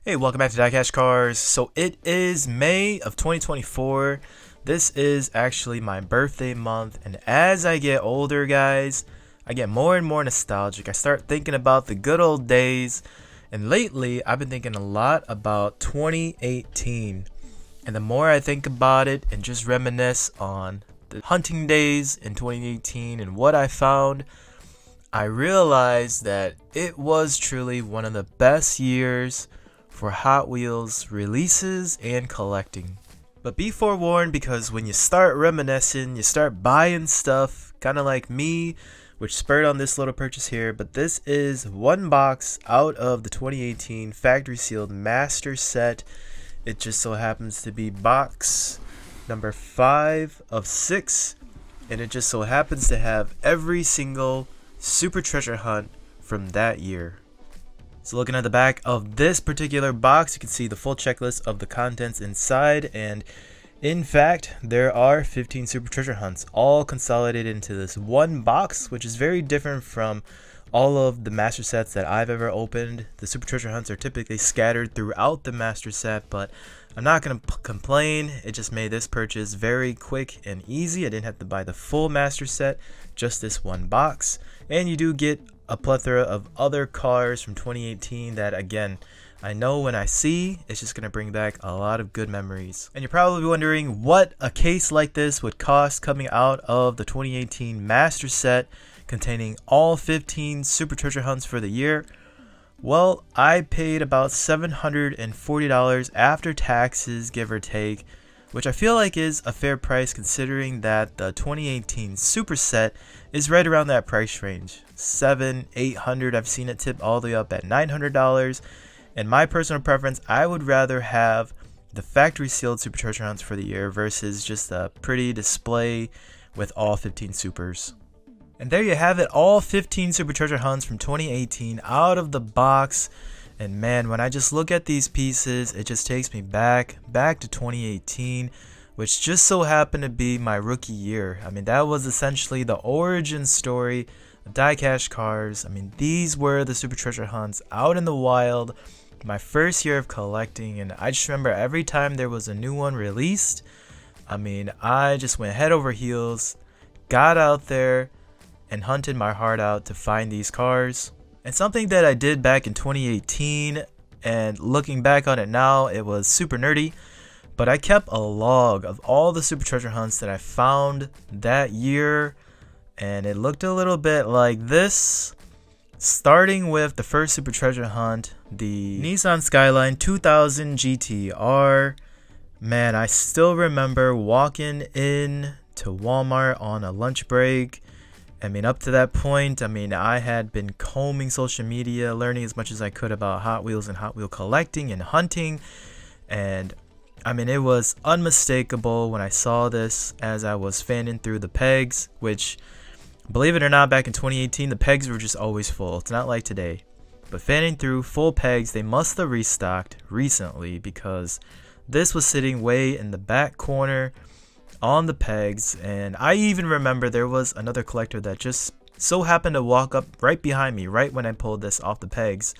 Hey, welcome back to DieCash Cars. So it is May of 2024. This is actually my birthday month, and as I get older, guys, I get more and more nostalgic. I start thinking about the good old days, and lately I've been thinking a lot about 2018. And the more I think about it and just reminisce on the hunting days in 2018 and what I found, I realized that it was truly one of the best years for Hot Wheels releases and collecting. But be forewarned, because when you start reminiscing, you start buying stuff, kind of like me, which spurred on this little purchase here. But this is one box out of the 2018 factory sealed master set. It just so happens to be box number 5 of 6, and it just so happens to have every single super treasure hunt from that year. So looking at the back of this particular box, you can see the full checklist of the contents inside, and in fact there are 15 super treasure hunts all consolidated into this one box, which is very different from all of the master sets that I've ever opened. The super treasure hunts are typically scattered throughout the master set, but I'm not going to complain. It just made this purchase very quick and easy. I didn't have to buy the full master set, just this one box. And you do get a plethora of other cars from 2018 that, again, I know when I see, it's just going to bring back a lot of good memories. And you're probably wondering what a case like this would cost coming out of the 2018 master set containing all 15 super treasure hunts for the year. Well, I paid about $740 after taxes, give or take, which I feel like is a fair price considering that the 2018 super set is right around that price range. $700-800. I've seen it tip all the way up at $900. And my personal preference, I would rather have the factory sealed super treasure hunts for the year versus just a pretty display with all 15 supers. And there you have it, all 15 super treasure hunts from 2018 out of the box. And man, when I just look at these pieces, it just takes me back to 2018, which just so happened to be my rookie year. I mean, that was essentially the origin story of DieCash Cars. I mean, these were the super treasure hunts out in the wild, my first year of collecting, and I just remember every time there was a new one released, I mean, I just went head over heels, got out there, and hunted my heart out to find these cars. And something that I did back in 2018, and looking back on it now, it was super nerdy, but I kept a log of all the super treasure hunts that I found that year, and it looked a little bit like this. Starting with the first super treasure hunt, the Nissan Skyline 2000 GTR. Man, I still remember walking in to Walmart on a lunch break. I mean, up to that point, I mean, I had been combing social media, learning as much as I could about Hot Wheels and Hot Wheel collecting and hunting. And I mean, it was unmistakable when I saw this as I was fanning through the pegs, which, believe it or not, back in 2018, the pegs were just always full. It's not like today. But fanning through full pegs, they must have restocked recently, because this was sitting way in the back corner on the pegs. And I even remember there was another collector that just so happened to walk up right behind me right when I pulled this off the pegs,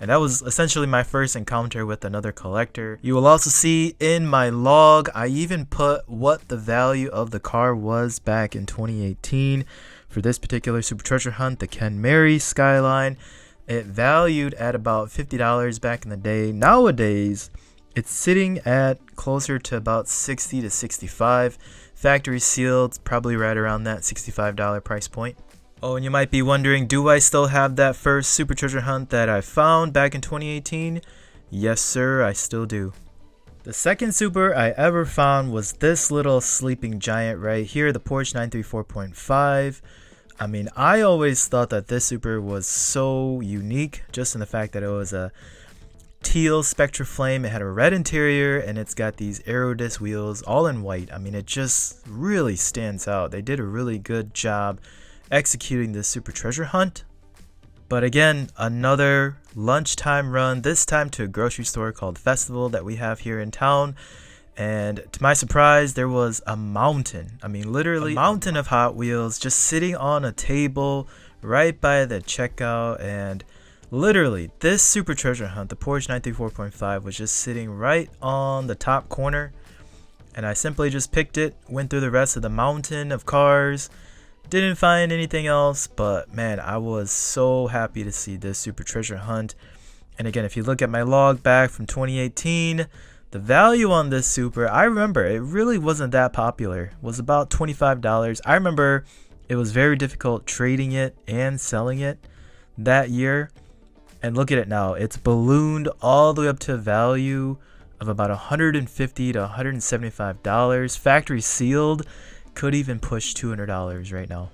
and that was essentially my first encounter with another collector. You will also see in my log, I even put what the value of the car was back in 2018 for this particular super treasure hunt, the Ken Mary Skyline. It valued at about $50 back in the day. Nowadays, it's sitting at closer to about $60 to $65. Factory sealed, probably right around that $65 price point. Oh, and you might be wondering, do I still have that first super treasure hunt that I found back in 2018? Yes, sir, I still do. The second super I ever found was this little sleeping giant right here, the Porsche 934.5. I mean, I always thought that this super was so unique, just in the fact that it was a teal Spectra Flame. It had a red interior, and it's got these Aerodisc wheels all in white. I mean, it just really stands out. They did a really good job executing this super treasure hunt. But again, another lunchtime run, this time to a grocery store called Festival that we have here in town. And to my surprise, there was a mountain. I mean, literally a mountain of Hot Wheels just sitting on a table right by the checkout. And Literally, this Super Treasure Hunt, the Porsche 934.5, was just sitting right on the top corner, and I simply just picked it, went through the rest of the mountain of cars, didn't find anything else, but man, I was so happy to see this Super Treasure Hunt. And again, if you look at my log back from 2018, the value on this Super, I remember it really wasn't that popular. It was about $25. I remember it was very difficult trading it and selling it that year. And look at it now. It's ballooned all the way up to a value of about $150 to $175. Factory sealed. Could even push $200 right now.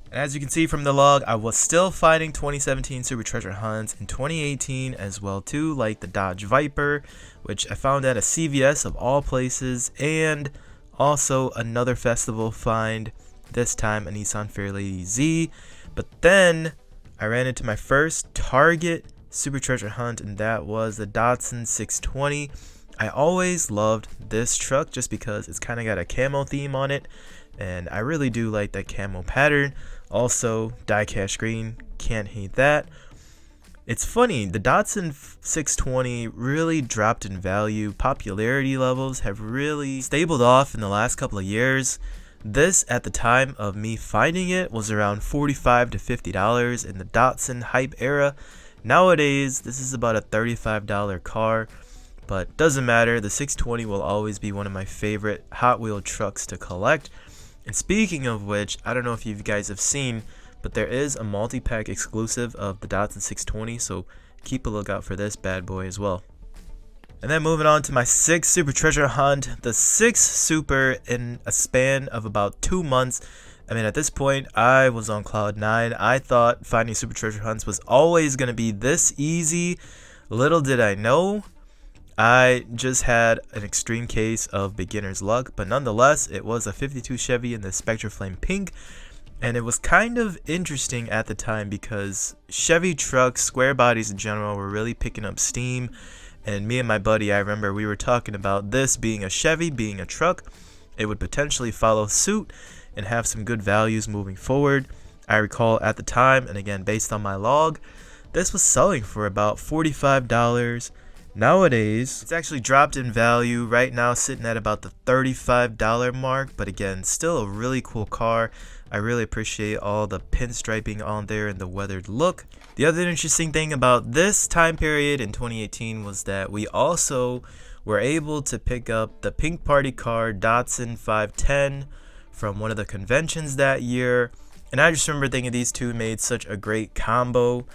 And as you can see from the log, I was still finding 2017 Super Treasure Hunts in 2018 as well too, like the Dodge Viper, which I found at a CVS of all places, and also another festival find, this time a Nissan Fairlady Z. But then I ran into my first Target Super Treasure Hunt, and that was the Datsun 620. I always loved this truck just because it's kind of got a camo theme on it, and I really do like that camo pattern. Also, DieCash green, can't hate that. It's funny, the Datsun 620 really dropped in value. Popularity levels have really stabled off in the last couple of years. This, at the time of me finding it, was around $45 to $50 in the Datsun hype era. Nowadays, this is about a $35 car, but doesn't matter. The 620 will always be one of my favorite Hot Wheel trucks to collect. And speaking of which, I don't know if you guys have seen, but there is a multi-pack exclusive of the Datsun 620, so keep a lookout for this bad boy as well. And then moving on to my 6th Super Treasure Hunt, the 6th Super in a span of about 2 months. I mean, at this point, I was on cloud 9. I thought finding Super Treasure Hunts was always going to be this easy. Little did I know, I just had an extreme case of beginner's luck, but nonetheless, it was a 52 Chevy in the Spectre Flame Pink, and it was kind of interesting at the time because Chevy trucks, square bodies in general, were really picking up steam, and me and my buddy, I remember we were talking about this being a Chevy, being a truck. It would potentially follow suit and have some good values moving forward. I recall at the time, and again, based on my log, this was selling for about $45. Nowadays, it's actually dropped in value, right now sitting at about the $35 mark, but again, still a really cool car. I really appreciate all the pinstriping on there and the weathered look. The other interesting thing about this time period in 2018 was that we also were able to pick up the pink party car Datsun 510 from one of the conventions that year, and I just remember thinking these two made such a great combo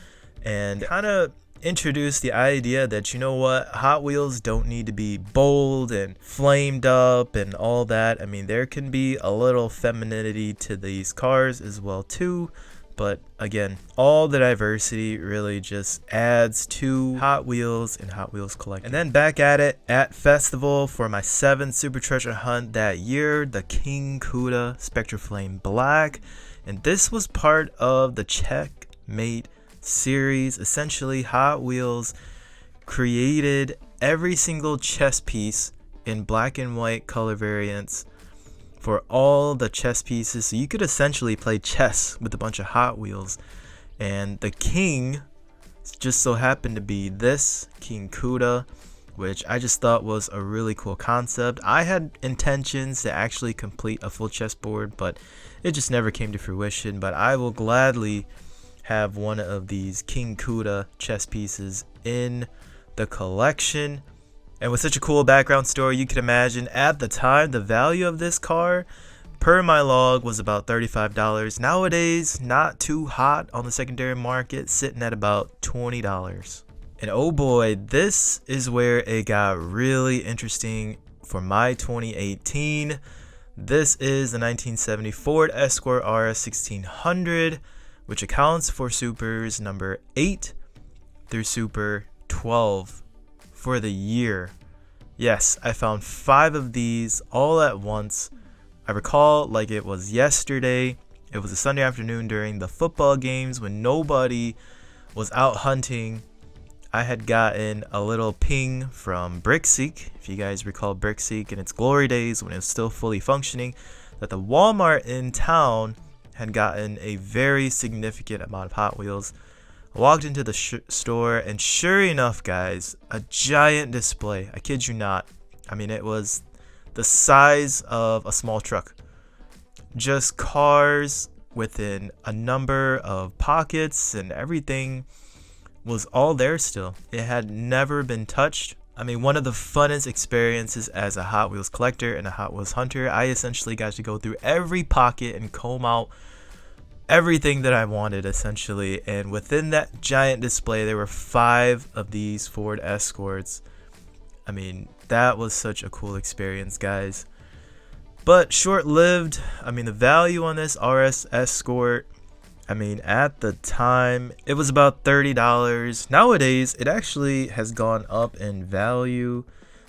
and kind of introduced the idea that, you know what, Hot Wheels don't need to be bold and flamed up and all that. I mean, there can be a little femininity to these cars as well too, but again, all the diversity really just adds to Hot Wheels and Hot Wheels collecting. And then back at it at Festival for my 7th Super Treasure Hunt that year, the King Cuda Spectre Flame Black, and this was part of the Checkmate series. Essentially, Hot Wheels created every single chess piece in black and white color variants for all the chess pieces, so you could essentially play chess with a bunch of Hot Wheels. And the king just so happened to be this King Cuda, which I just thought was a really cool concept. I had intentions to actually complete a full chessboard, but it just never came to fruition. But I will gladly have one of these King Cuda chess pieces in the collection. And with such a cool background story, you can imagine at the time the value of this car per my log was about $35. Nowadays, not too hot on the secondary market, sitting at about $20. And oh boy, this is where it got really interesting for my 2018. This is the 1970 Ford Escort RS 1600, which accounts for Supers number 8 through Super 12 for the year. Yes, I found 5 of these all at once. I recall like it was yesterday. It was a Sunday afternoon during the football games when nobody was out hunting. I had gotten a little ping from Brickseek, if you guys recall Brickseek in its glory days when it was still fully functioning, that the Walmart in town had gotten a very significant amount of Hot Wheels. I walked into the store, and sure enough, guys, a giant display. I kid you not. I mean, it was the size of a small truck. Just cars within a number of pockets, and everything was all there still. It had never been touched. I mean, one of the funnest experiences as a Hot Wheels collector and a Hot Wheels hunter. I essentially got to go through every pocket and comb out everything that I wanted, essentially. And within that giant display, there were 5 of these Ford Escorts. I mean, that was such a cool experience, guys. But short-lived. I mean, the value on this RS Escort, I mean, at the time, it was about $30. Nowadays, it actually has gone up in value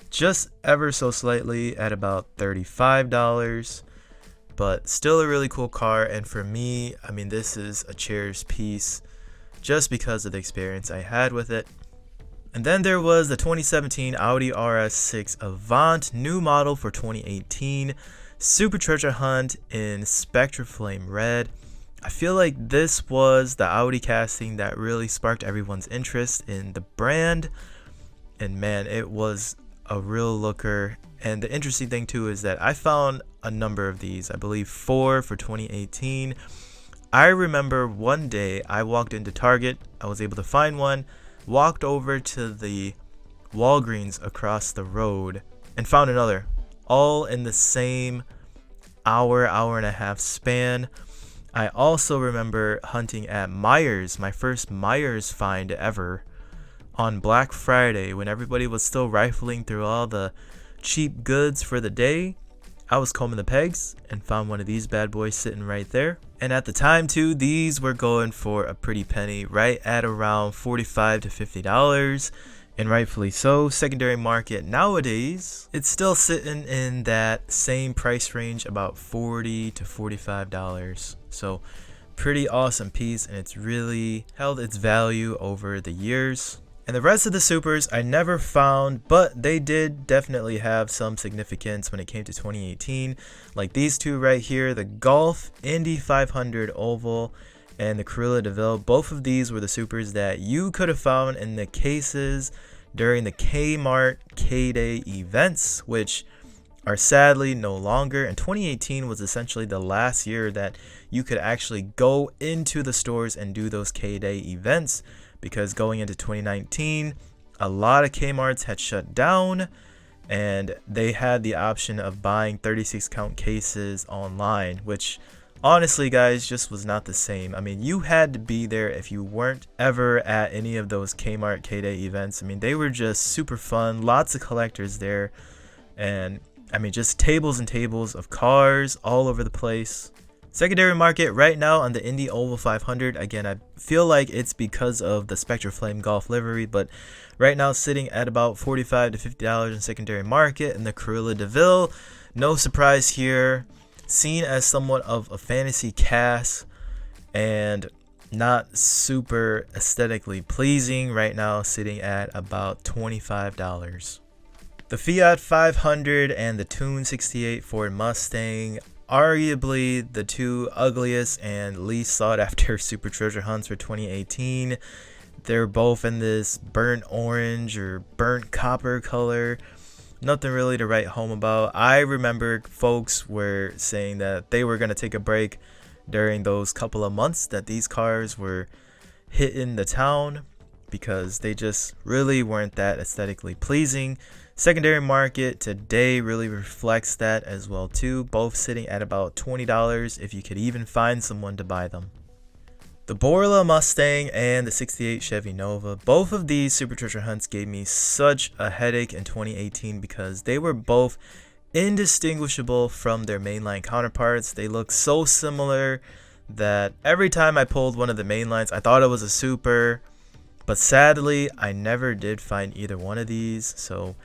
just ever so slightly at about $35. But still a really cool car. And for me, I mean, this is a cherished piece just because of the experience I had with it. And then there was the 2017 Audi RS6 Avant, new model for 2018. Super Treasure Hunt in Spectra Flame Red. I feel like this was the Audi casting that really sparked everyone's interest in the brand. And man, it was a real looker. And the interesting thing too is that I found a number of these. I believe 4 for 2018. I remember one day I walked into Target. I was able to find one. Walked over to the Walgreens across the road and found another. All in the same hour and a half span. I also remember hunting at Myers, my first Myers find ever, on Black Friday when everybody was still rifling through all the cheap goods for the day. I was combing the pegs and found one of these bad boys sitting right there. And at the time too, these were going for a pretty penny, right at around $45 to $50. And rightfully so. Secondary market nowadays, it's still sitting in that same price range, about $40 to $45. So pretty awesome piece, and it's really held its value over the years. And the rest of the supers I never found, but they did definitely have some significance when it came to 2018. Like these two right here, the Golf Indy 500 Oval and the Cruella de Vil. Both of these were the supers that you could have found in the cases during the Kmart K-Day events, which are sadly no longer. And 2018 was essentially the last year that you could actually go into the stores and do those K-Day events, because going into 2019, a lot of Kmarts had shut down and they had the option of buying 36 count cases online, which honestly, guys, just was not the same. I mean, you had to be there if you weren't ever at any of those Kmart K-Day events. I mean, they were just super fun. Lots of collectors there. And, I mean, just tables and tables of cars all over the place. Secondary market right now on the Indy Oval 500. Again, I feel like it's because of the Spectra Flame Golf livery. But right now, sitting at about $45 to $50 in secondary market. And the Cruella de Vil, no surprise here. Seen as somewhat of a fantasy cast and not super aesthetically pleasing, right now sitting at about $25. The Fiat 500 and the Tune 68 Ford Mustang, arguably the two ugliest and least sought after super treasure hunts for 2018. They're both in this burnt orange or burnt copper color. Nothing really to write home about. I remember folks were saying that they were going to take a break during those couple of months that these cars were hitting the town because they just really weren't that aesthetically pleasing. Secondary market today really reflects that as well too. Both sitting at about $20 if you could even find someone to buy them. The Borla Mustang and the 68 Chevy Nova, both of these super treasure hunts gave me such a headache in 2018 because they were both indistinguishable from their mainline counterparts. They look so similar that every time I pulled one of the mainlines, I thought it was a super, but sadly, I never did find either one of these. So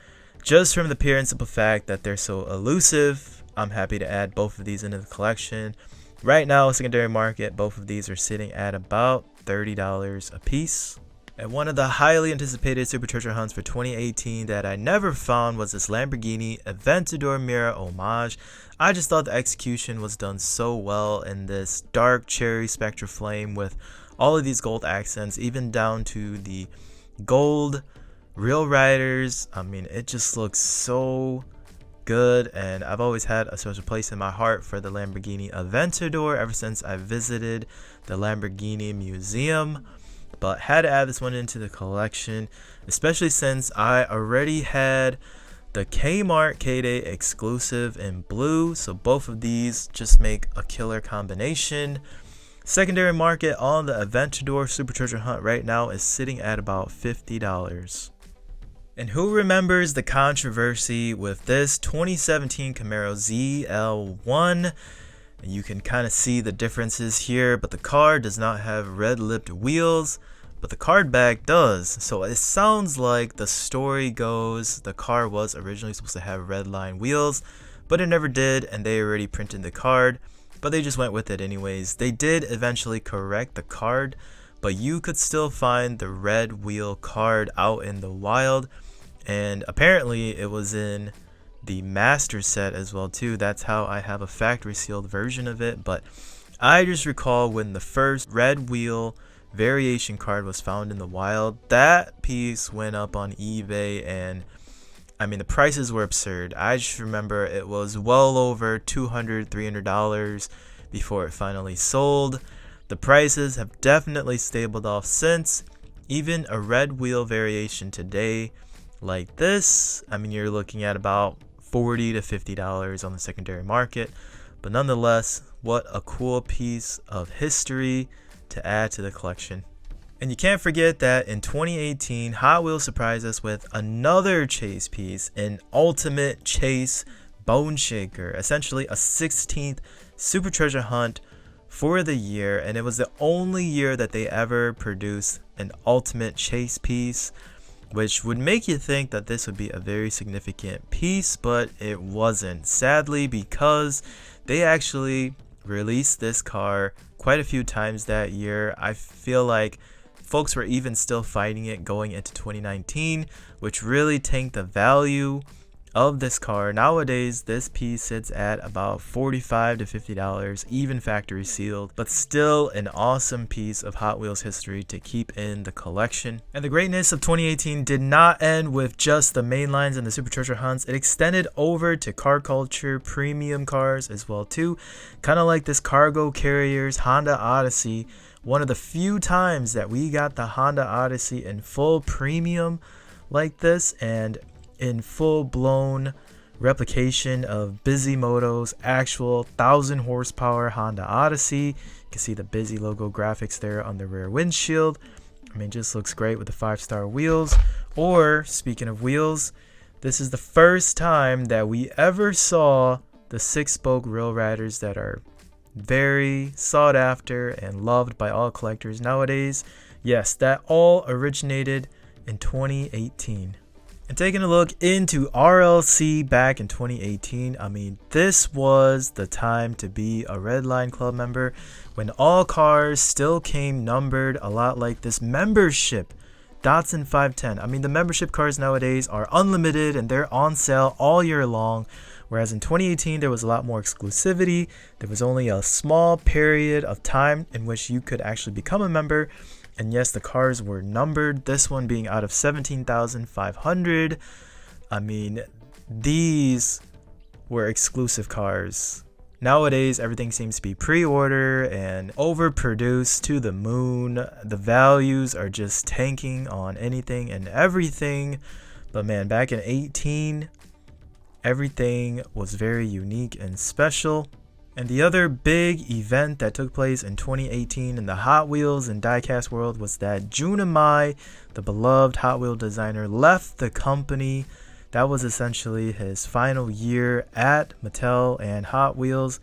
just from the pure and simple fact that they're so elusive, I'm happy to add both of these into the collection. Right now, secondary market, both of these are sitting at about $30 a piece. And one of the highly anticipated super treasure hunts for 2018 that I never found was this Lamborghini Aventador Mira Homage. I just thought the execution was done so well in this dark cherry Spectra Flame with all of these gold accents, even down to the gold real riders. I mean, it just looks so good, and I've always had a special place in my heart for the Lamborghini Aventador ever since I visited the Lamborghini Museum. But had to add this one into the collection, especially since I already had the Kmart K-Day exclusive in blue, so both of these just make a killer combination. Secondary market on the Aventador Super Treasure Hunt right now is sitting at about $50. And who remembers the controversy with this 2017 Camaro ZL1? You can kind of see the differences here, but the car does not have red-lipped wheels, but the card back does. So it sounds like the story goes the car was originally supposed to have red line wheels, but it never did, and they already printed the card, but they just went with it anyways. They did eventually correct the card, but you could still find the red wheel card out in the wild, and apparently it was in the master set as well too. That's how I have a factory sealed version of it. But I just recall when the first red wheel variation card was found in the wild, that piece went up on eBay, and I mean the prices were absurd. I just remember it was well over $200-$300 before it finally sold. The prices have definitely stabled off since. Even a red wheel variation today like this, I mean, you're looking at about $40 to $50 on the secondary market. But nonetheless, what a cool piece of history to add to the collection. And you can't forget that in 2018, Hot Wheels surprised us with another chase piece, an ultimate chase bone shaker, essentially a 16th Super Treasure Hunt for the year, and it was the only year that they ever produced an ultimate chase piece, which would make you think that this would be a very significant piece, but it wasn't, sadly, because they actually released this car quite a few times that year. I feel like folks were even still fighting it going into 2019, which really tanked the value of this car. Nowadays, this piece sits at about $45 to $50, even factory sealed, but still an awesome piece of Hot Wheels history to keep in the collection. And the greatness of 2018 did not end with just the main lines and the Super Treasure Hunts. It extended over to car culture premium cars as well too, kind of like this cargo carriers Honda Odyssey. One of the few times that we got the Honda Odyssey in full premium like this, and in full-blown replication of Bisimoto's actual 1,000 horsepower Honda Odyssey. You can see the Busy logo graphics there on the rear windshield. I mean, just looks great with the 5-star wheels. Or, speaking of wheels, this is the first time that we ever saw the 6-spoke rail riders that are very sought after and loved by all collectors nowadays. Yes, that all originated in 2018. And taking a look into RLC back in 2018, I mean, this was the time to be a redlineclub member when all cars still came numbered, a lot like this membership Datsun 510. I mean, the membership cars nowadays are unlimited and they're on sale all year long, whereas in 2018 there was a lot more exclusivity. There was only a small period of time in which you could actually become a member. And yes, the cars were numbered, this one being out of 17,500. I mean, these were exclusive cars. Nowadays, everything seems to be pre-order and overproduced to the moon. The values are just tanking on anything and everything. But man, back in 18, everything was very unique and special. And the other big event that took place in 2018 in the Hot Wheels and DieCash world was that Junimai, the beloved Hot Wheel designer, left the company. That was essentially his final year at Mattel and Hot Wheels.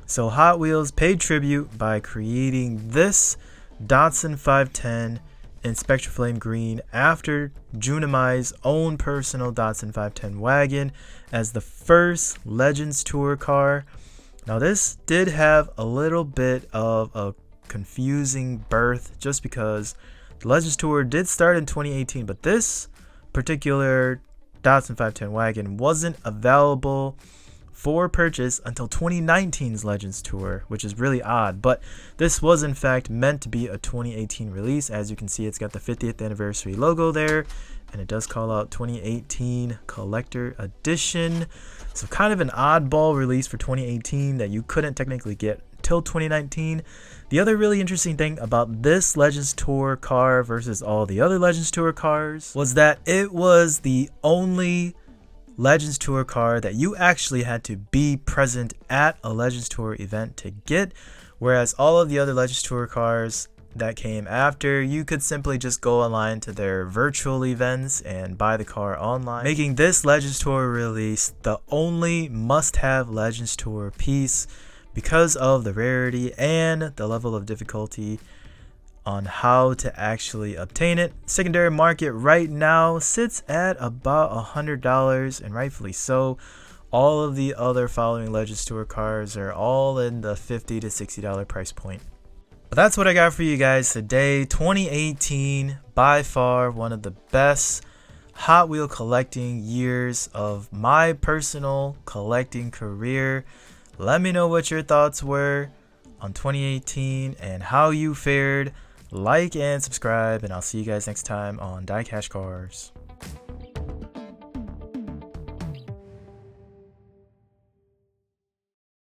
So Hot Wheels paid tribute by creating this Datsun 510 in Spectra Flame Green after Junimai's own personal Datsun 510 wagon as the first Legends Tour car. Now this did have a little bit of a confusing birth just because the Legends Tour did start in 2018, but this particular Datsun 510 wagon wasn't available for purchase until 2019's Legends Tour, which is really odd, but this was in fact meant to be a 2018 release. As you can see, it's got the 50th anniversary logo there, and it does call out 2018 Collector Edition. So kind of an oddball release for 2018 that you couldn't technically get till 2019. The other really interesting thing about this Legends Tour car versus all the other Legends Tour cars was that it was the only Legends Tour car that you actually had to be present at a Legends Tour event to get, whereas all of the other Legends Tour cars that came after, you could simply just go online to their virtual events and buy the car online, making this Legends Tour release the only must-have Legends Tour piece because of the rarity and the level of difficulty on how to actually obtain it. Secondary market right now sits at about $100, and rightfully so. All of the other following Legends Tour cars are all in the $50 to $60 price point. But that's what I got for you guys today. 2018, by far one of the best Hot Wheel collecting years of my personal collecting career. Let me know what your thoughts were on 2018 and how you fared. Like and subscribe, and I'll see you guys next time on DieCash Cars.